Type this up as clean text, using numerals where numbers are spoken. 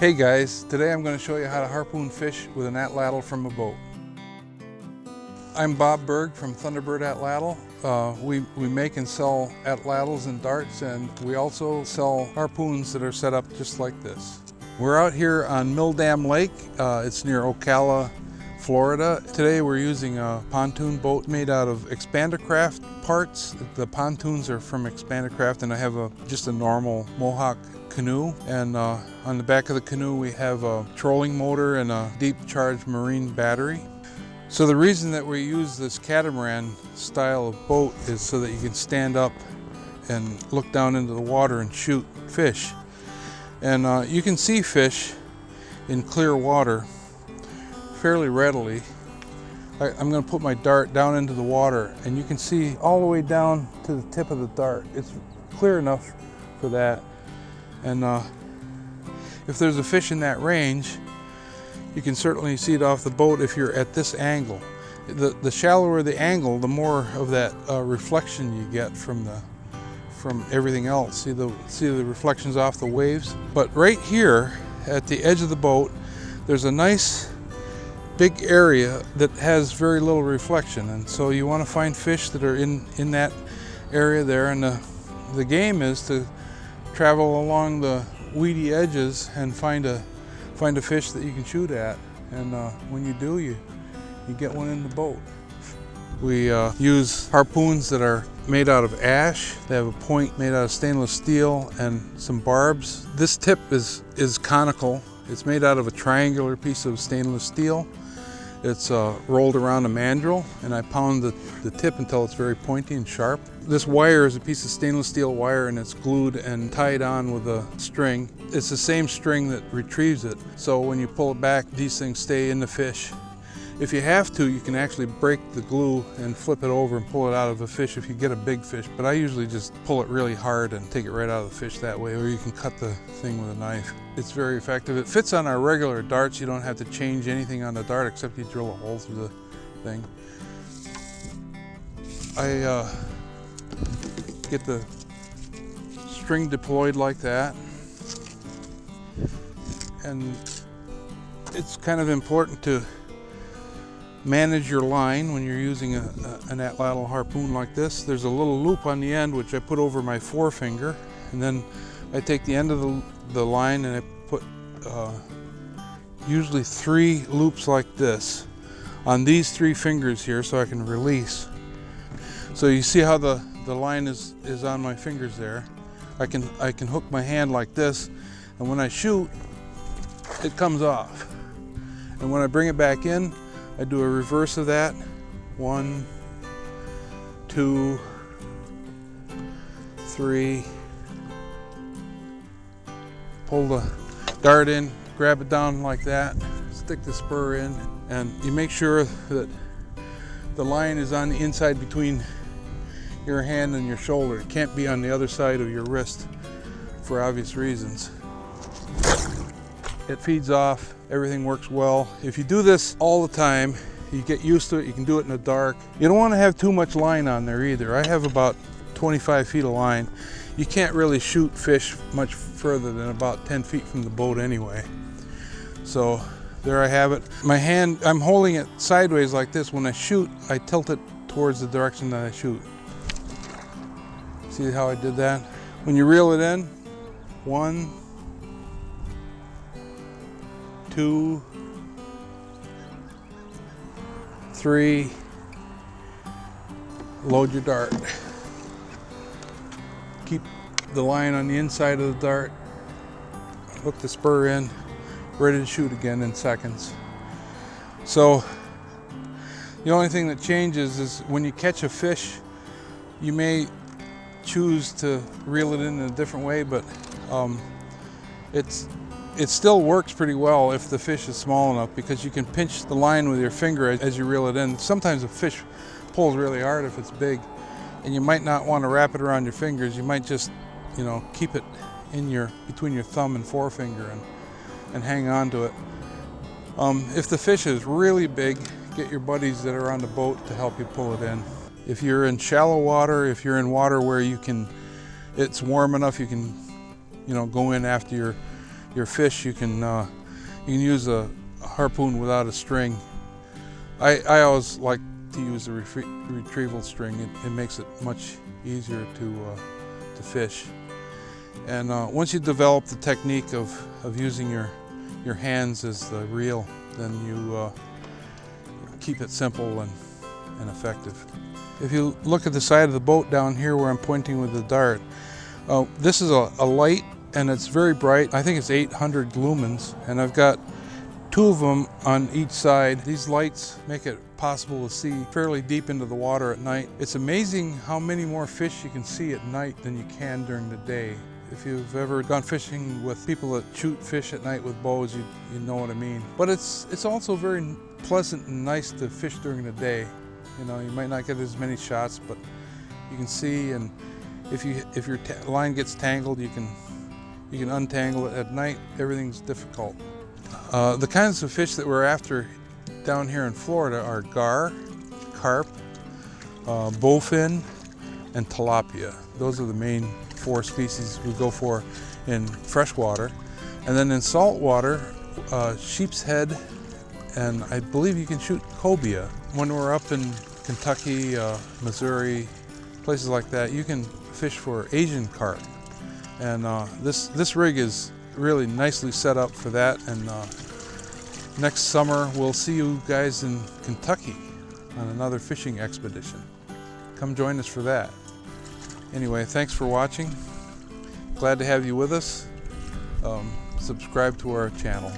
Hey guys, today I'm going to show you how to harpoon fish with an atlatl from a boat. I'm Bob Berg from Thunderbird Atlatl. We make and sell atlatls and darts, and we also sell harpoons that are set up just like this. We're out here on Mill Dam Lake. It's near Ocala, Florida. Today we're using a pontoon boat made out of Expandicraft parts. The pontoons are from Expandicraft, and I have just a normal Mohawk canoe, and on the back of the canoe we have a trolling motor and a deep charge marine battery. So the reason that we use this catamaran style of boat is so that you can stand up and look down into the water and shoot fish. And you can see fish in clear water fairly readily. I'm going to put my dart down into the water, and you can see all the way down to the tip of the dart. It's clear enough for that. And if there's a fish in that range, you can certainly see it off the boat if you're at this angle. The shallower the angle, the more of that reflection you get from everything else. See the reflections off the waves? But right here at the edge of the boat, there's a nice big area that has very little reflection, and so you want to find fish that are in that area there, and the game is to travel along the weedy edges and find a fish that you can shoot at, and when you do, you get one in the boat. We use harpoons that are made out of ash. They have a point made out of stainless steel and some barbs. This tip is conical. It's made out of a triangular piece of stainless steel. It's rolled around a mandrel, and I pound the tip until it's very pointy and sharp. This wire is a piece of stainless steel wire, and it's glued and tied on with a string. It's the same string that retrieves it, so when you pull it back, these things stay in the fish. If you have to, you can actually break the glue and flip it over and pull it out of a fish if you get a big fish, but I usually just pull it really hard and take it right out of the fish that way, or you can cut the thing with a knife. It's very effective. It fits on our regular darts. You don't have to change anything on the dart except you drill a hole through the thing. I get the string deployed like that, and it's kind of important to manage your line when you're using an atlatl harpoon like this. There's a little loop on the end which I put over my forefinger, and then I take the end of the line and I put usually 3 loops like this on these 3 fingers here so I can release. So you see how the line is on my fingers there. I can hook my hand like this, and when I shoot, it comes off. And when I bring it back in, I do a reverse of that. 1, 2, 3. Pull the dart in, grab it down like that, stick the spur in, and you make sure that the line is on the inside between your hand and your shoulder. It can't be on the other side of your wrist for obvious reasons. It feeds off, everything works well. If you do this all the time, you get used to it, you can do it in the dark. You don't want to have too much line on there either. I have about 25 feet of line. You can't really shoot fish much further than about 10 feet from the boat anyway. So there I have it. My hand, I'm holding it sideways like this. When I shoot, I tilt it towards the direction that I shoot. See how I did that? When you reel it in, 1, 2, 3, load your dart. Keep the line on the inside of the dart, hook the spur in, ready to shoot again in seconds. So the only thing that changes is when you catch a fish, you may choose to reel it in a different way, but it still works pretty well if the fish is small enough, because you can pinch the line with your finger as you reel it in. Sometimes a fish pulls really hard if it's big, and you might not want to wrap it around your fingers. You might just, keep it between your thumb and forefinger and hang on to it. If the fish is really big, get your buddies that are on the boat to help you pull it in. If you're in shallow water, if you're in water where it's warm enough, you can, go in after your fish, you can use a harpoon without a string. I always like to use a retrieval string. It makes it much easier to fish. And once you develop the technique of using your hands as the reel, then you keep it simple and effective. If you look at the side of the boat down here where I'm pointing with the dart, this is a light, and it's very bright. I think it's 800 lumens, and I've got 2 of them on each side. These lights make it possible to see fairly deep into the water at night. It's amazing how many more fish you can see at night than you can during the day. If you've ever gone fishing with people that shoot fish at night with bows, you know what I mean. But it's also very pleasant and nice to fish during the day. You know, you might not get as many shots, but you can see, and if your line gets tangled, you can untangle it. At night, everything's difficult. The kinds of fish that we're after down here in Florida are gar, carp, bowfin, and tilapia. Those are the main 4 species we go for in freshwater. And then in saltwater, sheep's head, and I believe you can shoot cobia. When we're up in Kentucky, Missouri, places like that, you can fish for Asian carp. And this rig is really nicely set up for that. And next summer, we'll see you guys in Kentucky on another fishing expedition. Come join us for that. Anyway, thanks for watching. Glad to have you with us. Subscribe to our channel.